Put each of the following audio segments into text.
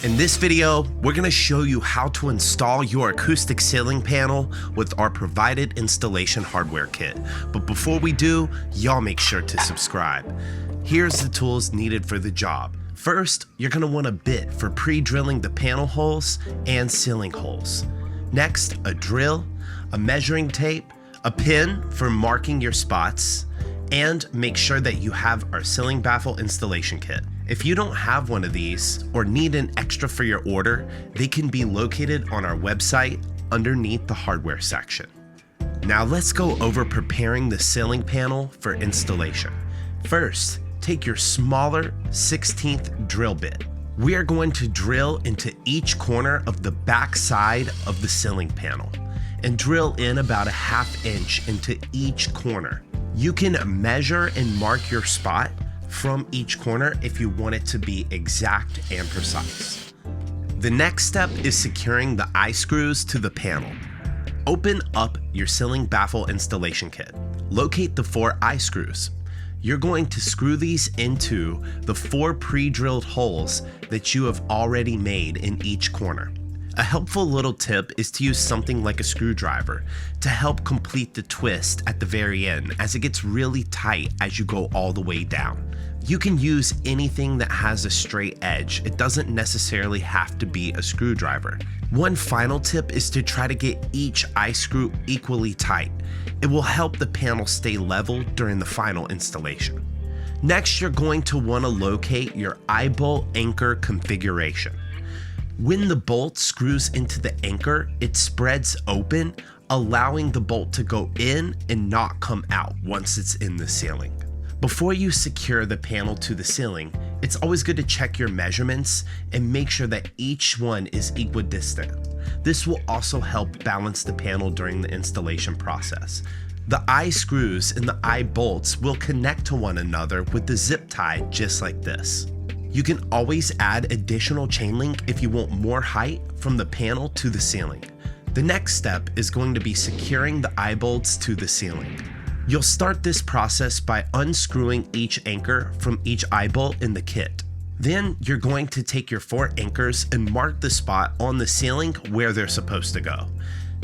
In this video, we're going to show you how to install your acoustic ceiling panel with our provided installation hardware kit. But before we do, y'all make sure to subscribe. Here's the tools needed for the job. First, you're going to want a bit for pre-drilling the panel holes and ceiling holes. Next, a drill, a measuring tape, a pin for marking your spots, and make sure that you have our ceiling baffle installation kit. If you don't have one of these or need an extra for your order, they can be located on our website underneath the hardware section. Now let's go over preparing the ceiling panel for installation. First, take your smaller 16th drill bit. We are going to drill into each corner of the back side of the ceiling panel and drill in about a ½ inch into each corner. You can measure and mark your spot from each corner if you want it to be exact and precise. The next step is securing the eye screws to the panel. Open up your ceiling baffle installation kit. Locate the 4 eye screws. You're going to screw these into the 4 pre-drilled holes that you have already made in each corner. A helpful little tip is to use something like a screwdriver to help complete the twist at the very end, as it gets really tight as you go all the way down. You can use anything that has a straight edge. It doesn't necessarily have to be a screwdriver. One final tip is to try to get each eye screw equally tight. It will help the panel stay level during the final installation. Next, you're going to want to locate your eye bolt anchor configuration. When the bolt screws into the anchor, it spreads open, allowing the bolt to go in and not come out once it's in the ceiling. Before you secure the panel to the ceiling, it's always good to check your measurements and make sure that each one is equidistant. This will also help balance the panel during the installation process. The eye screws and the eye bolts will connect to one another with the zip tie just like this. You can always add additional chain link if you want more height from the panel to the ceiling. The next step is going to be securing the eye bolts to the ceiling. You'll start this process by unscrewing each anchor from each eye bolt in the kit. Then you're going to take your 4 anchors and mark the spot on the ceiling where they're supposed to go.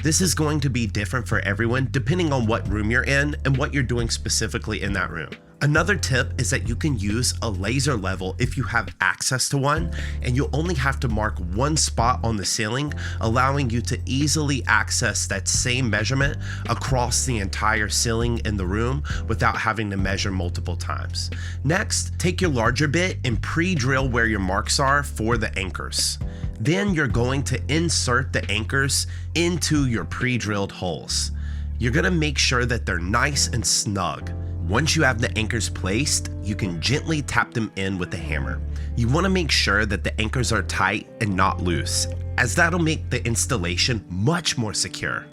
This is going to be different for everyone depending on what room you're in and what you're doing specifically in that room. Another tip is that you can use a laser level if you have access to one, and you'll only have to mark one spot on the ceiling, allowing you to easily access that same measurement across the entire ceiling in the room without having to measure multiple times. Next, take your larger bit and pre-drill where your marks are for the anchors. Then you're going to insert the anchors into your pre-drilled holes. You're going to make sure that they're nice and snug. Once you have the anchors placed, you can gently tap them in with a hammer. You want to make sure that the anchors are tight and not loose, as that'll make the installation much more secure.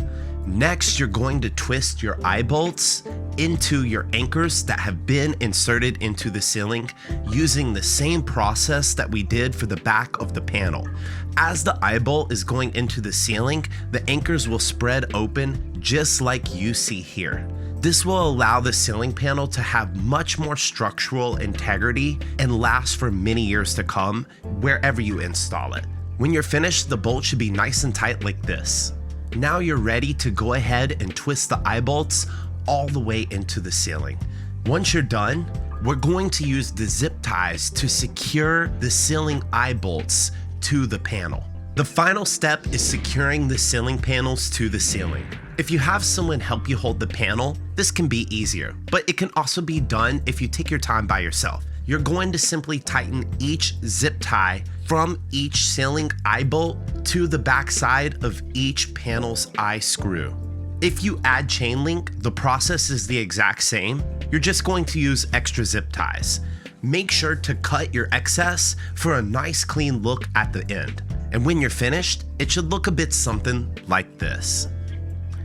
Next, you're going to twist your eye bolts into your anchors that have been inserted into the ceiling using the same process that we did for the back of the panel. As the eye bolt is going into the ceiling, the anchors will spread open just like you see here. This will allow the ceiling panel to have much more structural integrity and last for many years to come wherever you install it. When you're finished, the bolt should be nice and tight like this. Now you're ready to go ahead and twist the eye bolts all the way into the ceiling. Once you're done, we're going to use the zip ties to secure the ceiling eye bolts to the panel. The final step is securing the ceiling panels to the ceiling. If you have someone help you hold the panel, this can be easier, but it can also be done if you take your time by yourself. You're going to simply tighten each zip tie from each ceiling eye bolt to the back side of each panel's eye screw. If you add chain link, the process is the exact same. You're just going to use extra zip ties. Make sure to cut your excess for a nice clean look at the end. And when you're finished, it should look a bit something like this.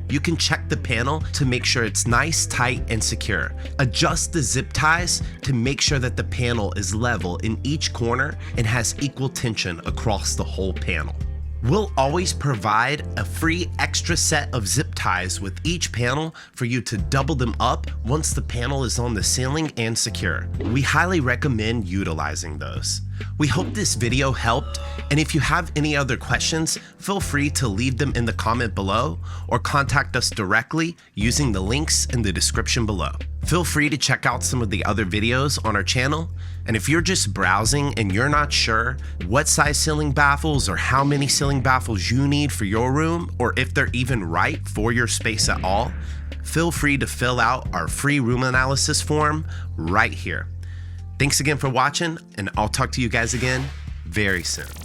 You can check the panel to make sure it's nice, tight, and secure. Adjust the zip ties to make sure that the panel is level in each corner and has equal tension across the whole panel. We'll always provide a free extra set of zip ties with each panel for you to double them up once the panel is on the ceiling and secure. We highly recommend utilizing those. We hope this video helped, and if you have any other questions, feel free to leave them in the comment below or contact us directly using the links in the description below. Feel free to check out some of the other videos on our channel, and if you're just browsing and you're not sure what size ceiling baffles or how many ceiling baffles you need for your room, or if they're even right for your space at all, feel free to fill out our free room analysis form right here. Thanks again for watching, and I'll talk to you guys again very soon.